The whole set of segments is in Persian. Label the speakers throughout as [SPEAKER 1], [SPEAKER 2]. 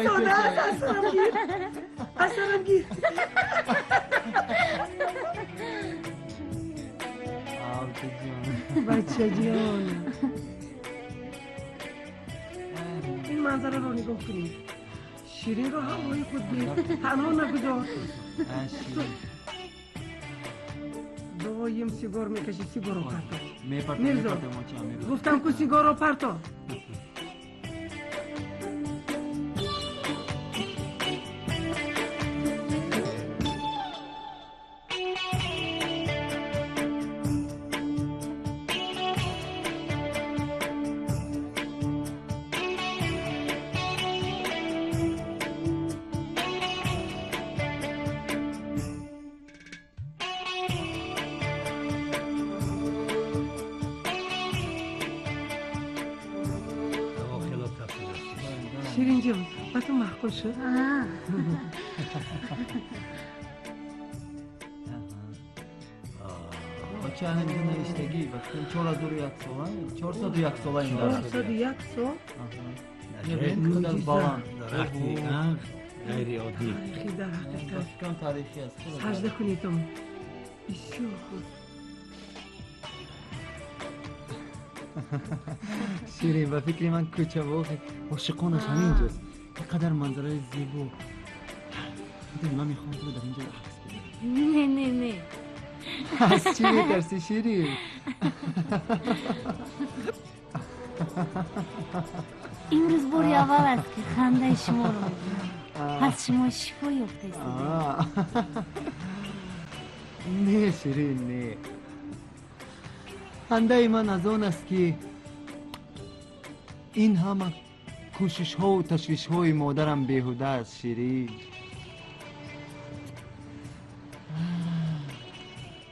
[SPEAKER 1] ساده است. اصلا گیر بچه جان این منظره رو نگاه کنید. شیرین رو هوای خود بید تنها نگذار. دوایم سیگار میکشی. سیگار رو پرتا میرزا گفتم که سیگار رو پرتا. شیرین جان با تو محکوم شد.
[SPEAKER 2] چه هنگی نوشتگی وقتی 401 سال این درس
[SPEAKER 1] 401 سال
[SPEAKER 2] این کدر بالان
[SPEAKER 3] درختی غیر عادی
[SPEAKER 1] تاریخی در حقیقت
[SPEAKER 2] کم تاریخی است
[SPEAKER 1] سجده کنیدم. بسیار خوب.
[SPEAKER 2] شیرین و فکری من کوچه و عاشقانش همینجاست. اینقدر منظره زیبا. دیدی من میخوام تو در اینجا عکس بگیرم.
[SPEAKER 4] نه
[SPEAKER 2] از چی میترسی شیرین؟
[SPEAKER 4] امروز باری اول است که خنده شما رو میبینم. پس شما شفا یافته هستید.
[SPEAKER 2] نه شیرین نه. خنده من از آن است که این همه کوشش ها و تشویش های مادرم بیهوده است شیرین.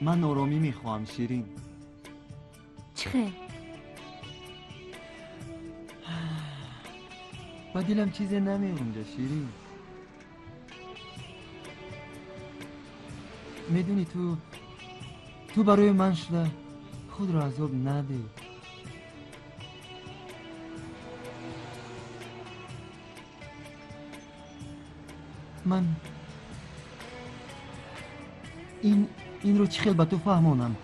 [SPEAKER 2] من آرامی میخواهم شیرین.
[SPEAKER 4] چه؟
[SPEAKER 2] با دلم چیزی نمیونده شیرین. میدونی تو برای من شده خود را عذاب نده. من این رو چه خیلی به تو فهمانم.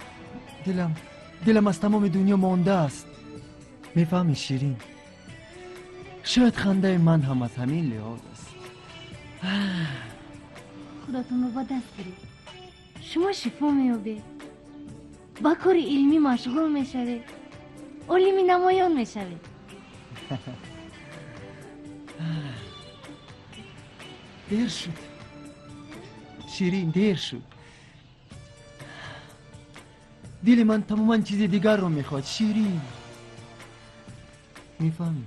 [SPEAKER 2] دلم از تمام دنیا مانده است. میفهمی شیرین؟ شاید خنده من هم از همین لحاظ است.
[SPEAKER 4] خداتون رو با دست برید. شما شفا میابید. با کار علمی مشغول میشوید. علمی نمایان میشوید.
[SPEAKER 2] دیر شد شیرین، دیر شد. دل من تماما چیز دیگر رو میخواد شیرین. میفهمی؟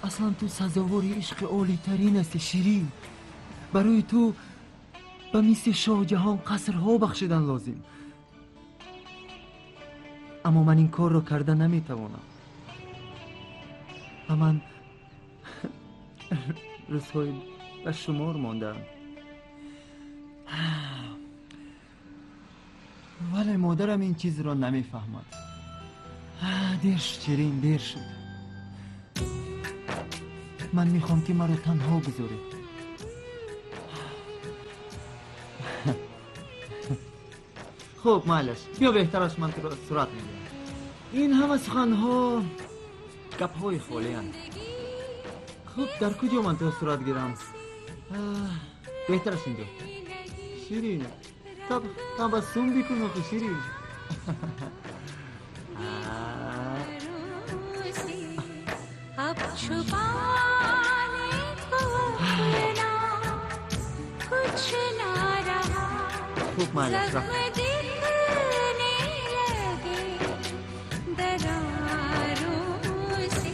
[SPEAKER 2] اصلا تو سزاواری عشق عالی ترین هستی شیرین. برای تو به مثل شاه جهان قصرها بخشیدن لازم. اما من این کار رو کرده نمیتوانم. و من روزهای به شمار ماندم. ولی مادرم این چیز را نمیفهمد. دیر شد شیرین، دیر شد. من میخوام که مرا تنها بذاری. خب معلش بیا بهترش من تو را صورت میگم. این همه سخنها گپهای خالی هست. خب در کجا من تو صورت گیرم؟ بهترش اینجا. شیرین تبسم بکن آخه شیرین.
[SPEAKER 5] अब छुपाने को ना कुछ ना रहा
[SPEAKER 2] خوب معلش رفت.
[SPEAKER 5] जख्म दिखने लगे दरारों से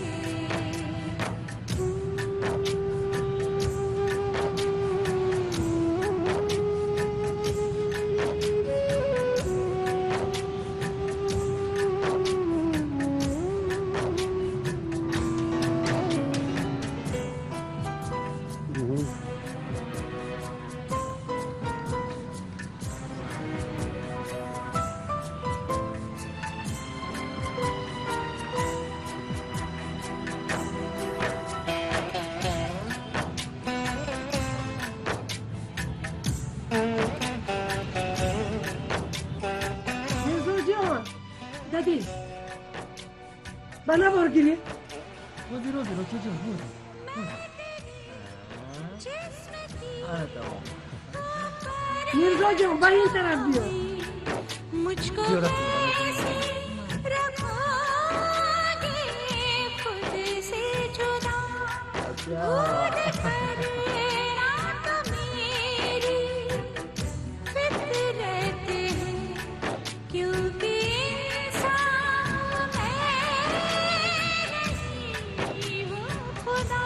[SPEAKER 1] بنا بارگیری
[SPEAKER 2] بودی رو کجا بود
[SPEAKER 1] میرزا جان با این طرف بیا
[SPEAKER 5] मुझको कैसे रखोगे खुद से जुदा भूल करना तो मेरी फितरत है क्योंकि इंसान मैं नहीं हूँ खुदा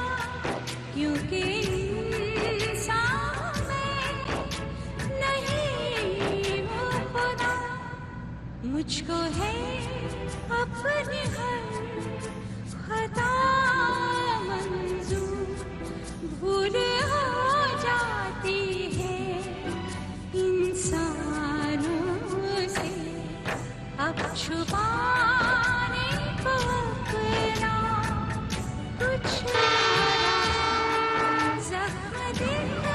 [SPEAKER 5] क्योंकि इंसान मैं नहीं हूँ खुदा मुझको है अपनी हर खता मंजूर भूल हो जाती है इंसानों से अब छुपाने को अपना कुछ जख्म दिखने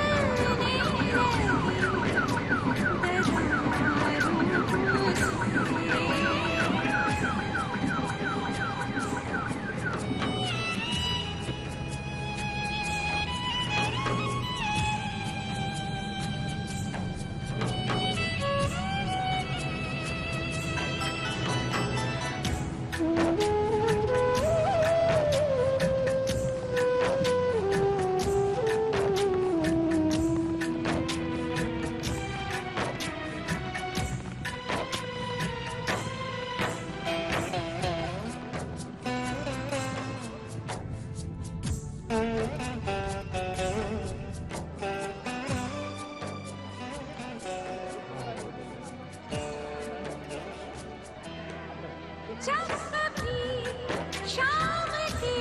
[SPEAKER 5] जब कभी शाम के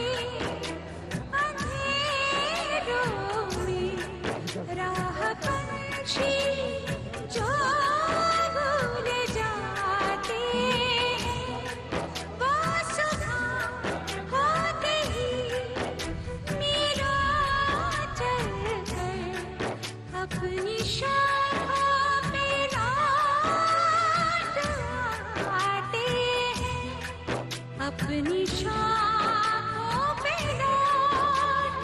[SPEAKER 5] अंधेरों में राह पंछी जो भूल जाते हैं वो सुबह होते ही मेरा चलकर अपनी शाखों पे लौट आते हैं अपनी शाखों पे लौट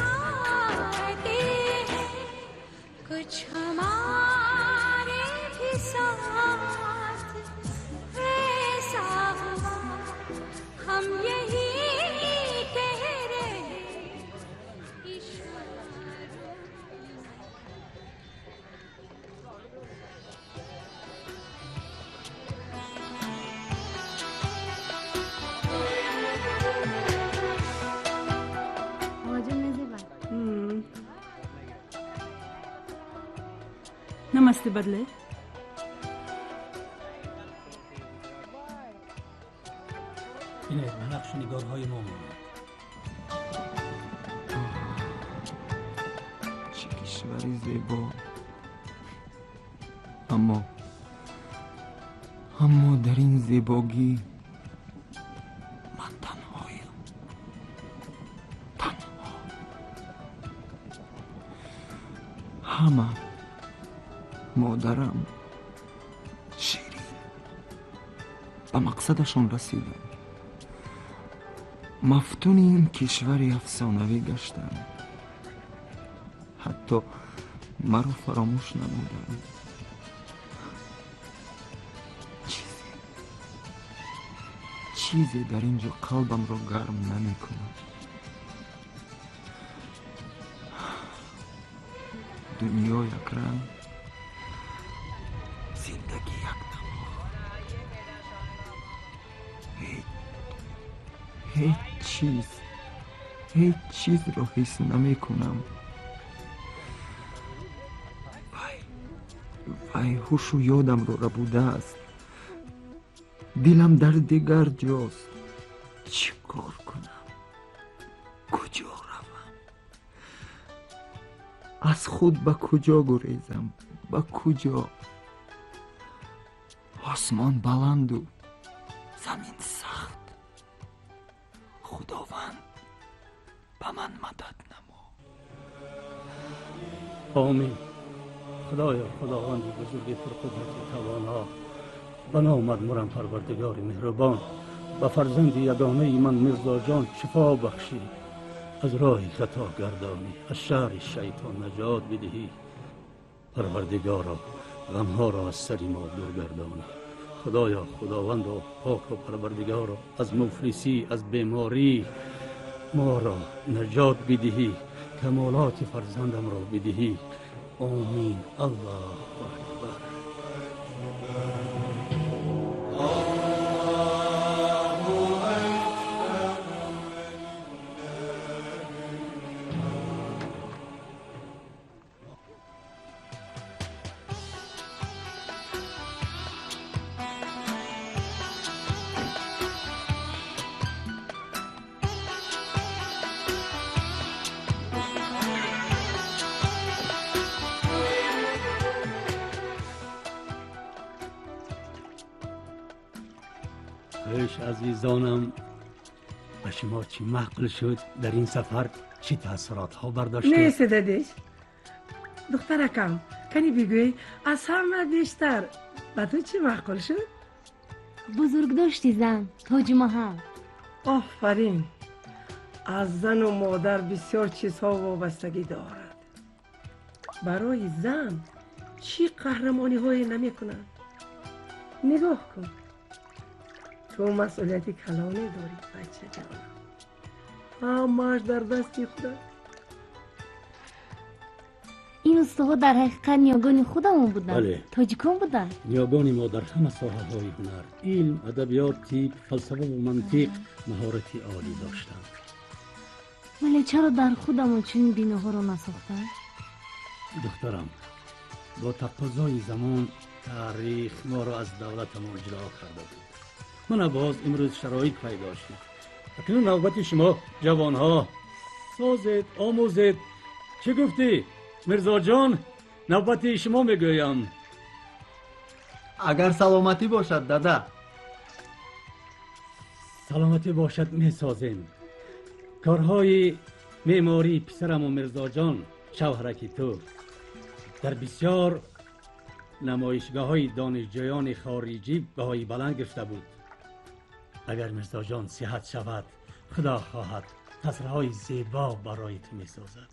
[SPEAKER 5] आते हैं कुछ हमारे भी साथ ऐसा हुआ हम यही कह रहे ईश्वर
[SPEAKER 4] मौजूद नजीबान
[SPEAKER 6] नमस्ते बदले
[SPEAKER 3] اینه نقش نگارهای ما مونه.
[SPEAKER 7] چه کشوری زیبا اما در این زیباگی من تنهایم تنها همه مادرم شیرین به مقصدشون رسیدن مفتون این کشوری افسانوی گشتم حتی مرا فراموش نمودم چیزی در اینجا قلبم را گرم نمی کند دنیا یک رنگ زندگی یک نما هیچ چیز را حس نمی کنم وای هوش و یادم رو ربوده است دلم در دیگر جاست چی کار کنم کجا روم از خود به کجا گریزم به کجا آسمان بلند و زمین سخت خداوند به من مدد نما
[SPEAKER 3] آمین. خدایا خداوند بزرگ پرقدرت و توانا بنا آمد مرم پروردگار مهربان به فرزند یگانه من مرزا جان شفا بخشی، از راه خطا گردانی، از شر شیطان نجات بدهی. پروردگارا غمها را از سر ما دور گردانی. خدایا خداوند و پاک و پروردگارا از مفلسی، از بیماری ما را نجات بدهی، کمالات فرزندم را بدهی. آمین. الله اکبر. خیش عزیزانم، به شما چی معقل شد در این سفر؟ چی تاثیرات ها برداشتید؟
[SPEAKER 1] نیست دادش دخترکم، کنی بگوی از همه بیشتر به تو چی معقول شد؟
[SPEAKER 4] بزرگ داشتی زن، تاج محل.
[SPEAKER 1] آفرین. از زن و مادر بسیار چیزها وابستگی دارد. برای زن چی قهرمانی های نمی کنند. نگاه کن، تو مسئولیتی کلانه داری بچه جانم، همه‌اش در دستی خدا.
[SPEAKER 4] این استوها در حقیقت نیاگان خودمون بودن.
[SPEAKER 3] بله.
[SPEAKER 4] تاجیکان بودن.
[SPEAKER 3] نیاگان ما در همه ساحه های هنر، علم، ادبیات، طب، فلسفه و منطق مهارتی عالی داشتند.
[SPEAKER 4] ولی چرا در خودمون چنین بیناها رو نساختن؟
[SPEAKER 3] دخترم، با تقاضای زمان تاریخ ما را از دولتمون جدا کرده بود. من باز امروز شرایط پیدا شد. اکنون نوبت شما جوانها، سازید، آموزید. چه گفتی مرزا جان؟ نوبت شما میگویم.
[SPEAKER 2] اگر سلامتی باشد دادا.
[SPEAKER 3] سلامتی باشد میسازیم. کارهای معماری پسرم و مرزا جان شوهرکی تو در بسیار نمایشگاه های دانشجویان خارجی بهای بلند گرفته بود. اگر مرزا جان صحت شود، خدا خواهد تصویرهای زیبا برای تو می سازد.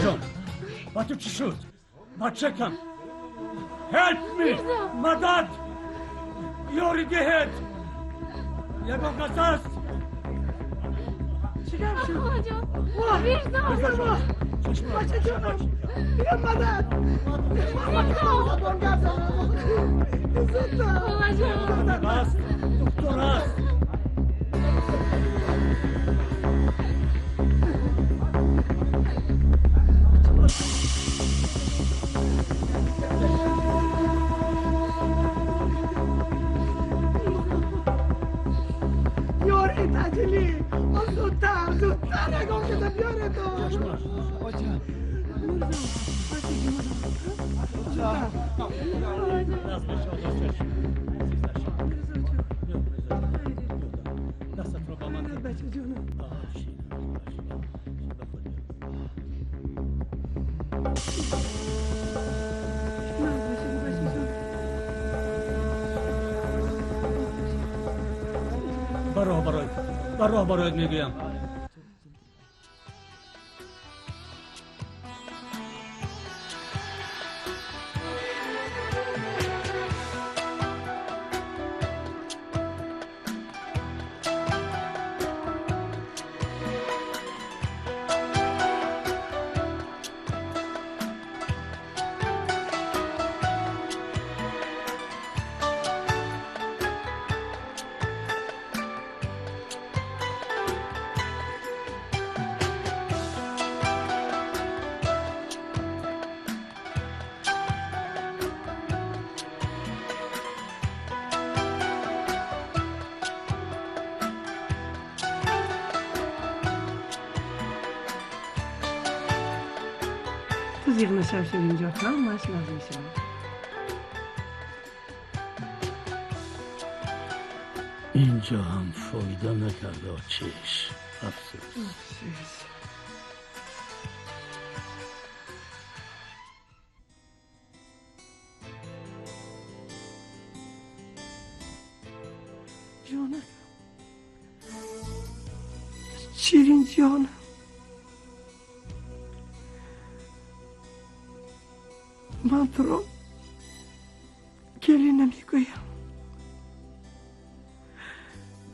[SPEAKER 3] جان، با تو چی شد؟ بچه کم help me! مدد! یاری دهید! یکم قصاص!
[SPEAKER 1] چیکار شد؟
[SPEAKER 4] آقا جان، میرزا!
[SPEAKER 1] باشه جانم بیا مدد
[SPEAKER 3] بس دکتر هست.
[SPEAKER 1] بیارید عجلی زودتر نگاه کده بیاره تو
[SPEAKER 3] دستت رو با من
[SPEAKER 1] بچه جونم
[SPEAKER 3] برای برایت میگویم.
[SPEAKER 1] تو زیر نشم شد اینجا همش نازم شد
[SPEAKER 3] اینجا هم فایده نکرده چش افسوس.
[SPEAKER 1] جانم شیرین جانم من تو رو گلی نمیگویم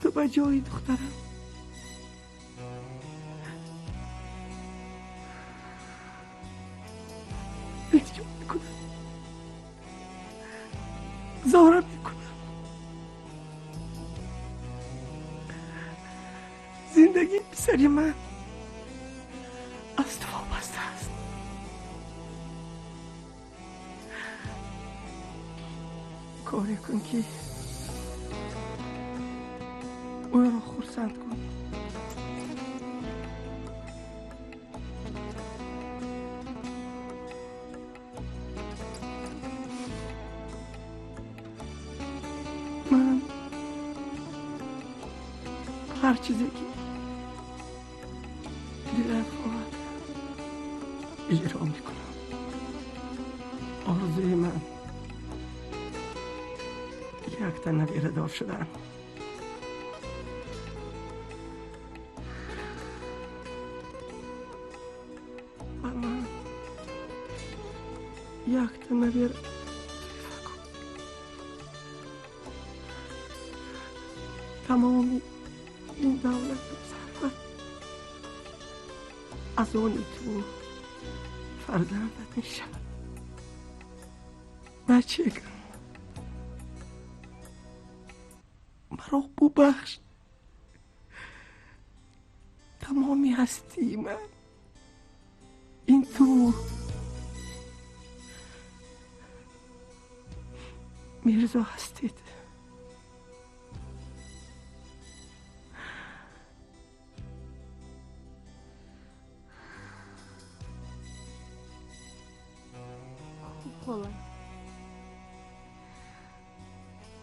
[SPEAKER 1] تو به جای دخترم التجا میکنم زارم میکنم زندگی پسری من از تو وابسته است کاری کن که او را خرسند کن من هر چیزی که دلت خواهد اجرا میکنم آرزوی من یک تن نویره دار شدن و من یک تن نویره تمامی این دولت و ثروت از آن تو فرزندت میشود بچه مرا ببخش تمامی هستی من این تو میرزا هستید
[SPEAKER 4] خوبه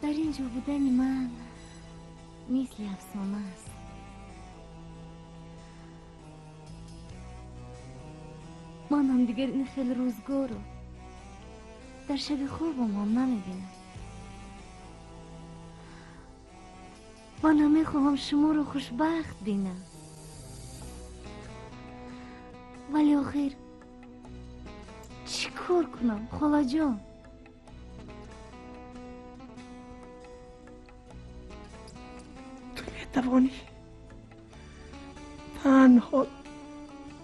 [SPEAKER 4] در اینجا بودن من مثل افسانه است من هم دیگر این خیلی روزگار رو در شب خوابم هم نمیبینم من هم میخواهم شما رو خوشبخت بینم ولی آخر چی کار کنم خاله جان
[SPEAKER 1] تو میتوانی تنها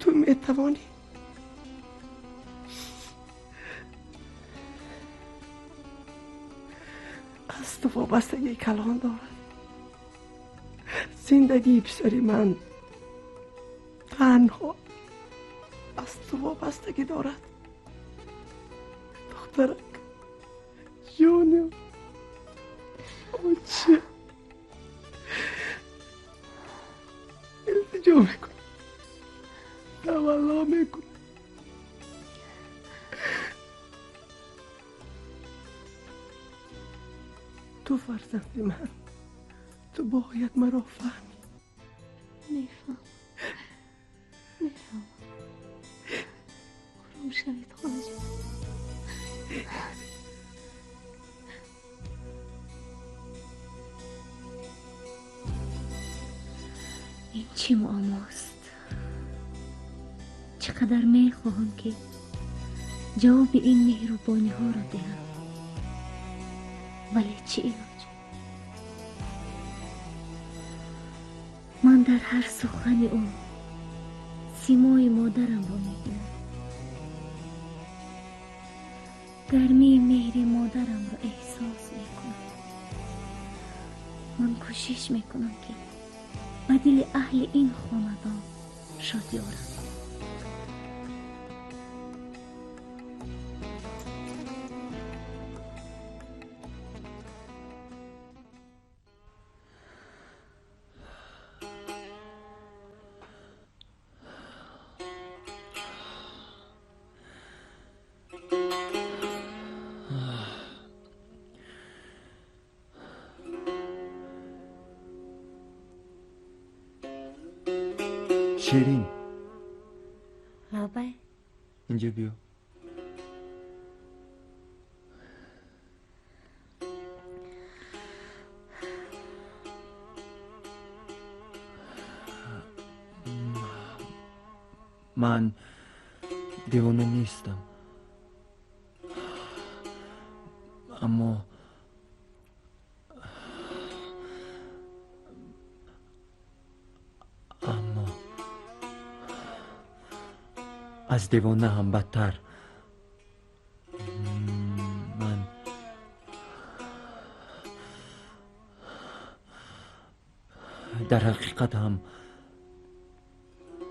[SPEAKER 1] تو میتوانی وابستگی کلان دارد. زندگی پسر من تنها از تو وابستگی دارد. دخترک جانم آنچه التجا میکنم، تولا میکنم. تو فرزند من، تو باید مرا فهمی.
[SPEAKER 4] میفهم. آروم شوید خانه جان. این چی معماست؟ چقدر میخواهم که جواب این مهربانی ها را دهم، ولی چه علاج؟ من در هر سخن او سیمای مادرم را میبینم. گرمی مهر مادرم را احساس میکنم. من کوشش میکنم که به دل اهل این خاندان شادی آورم.
[SPEAKER 7] شیرین
[SPEAKER 4] رابعه
[SPEAKER 7] اینجا بیا. من دیوانه نیستم، اما از دیوانه هم بدتر من در حقیقت هم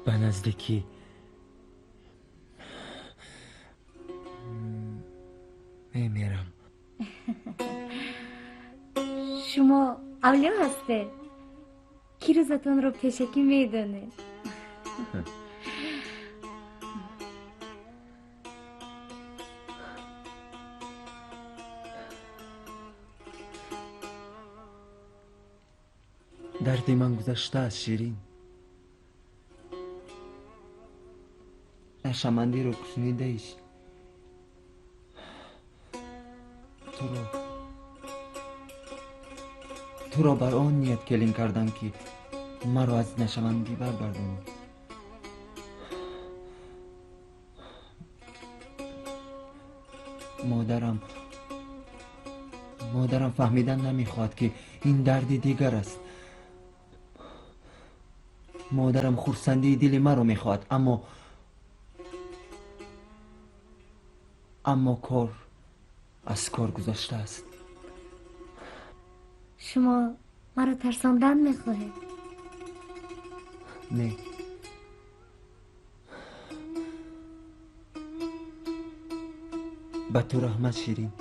[SPEAKER 7] به نزدیکی میمیرم.
[SPEAKER 4] شما اولیا هسته کی روزتون رو پیشکی میدونه.
[SPEAKER 7] دردی من گذشته از شیرین. نشمندی رو شنیده ایش. تو را بر آن نیت کلین کردم که مرا از نشمندی برگردونی. مادرم فهمیدن نمیخواد که این دردی دیگر است. مادرم خورسندی دل مرا میخواد، اما کار از کار گذشته است.
[SPEAKER 4] شما مرا ترساندن میخواهید؟
[SPEAKER 7] نه، به تو رحمت شیرین،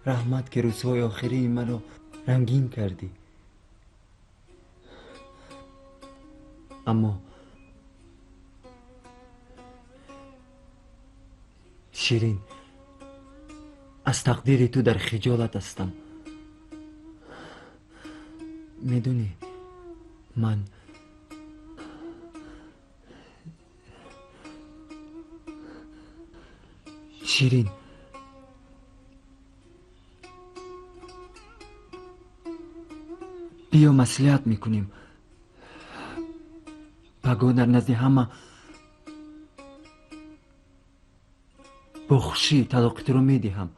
[SPEAKER 7] رحمت که روزهای آخری مرا رنگین کردی. اما شیرین، از تقدیر تو در خجالت هستم. میدونی من شیرین، بیا مصلحت میکنیم. پگاه در نزد همه بخشی طلاقت رو میدهم.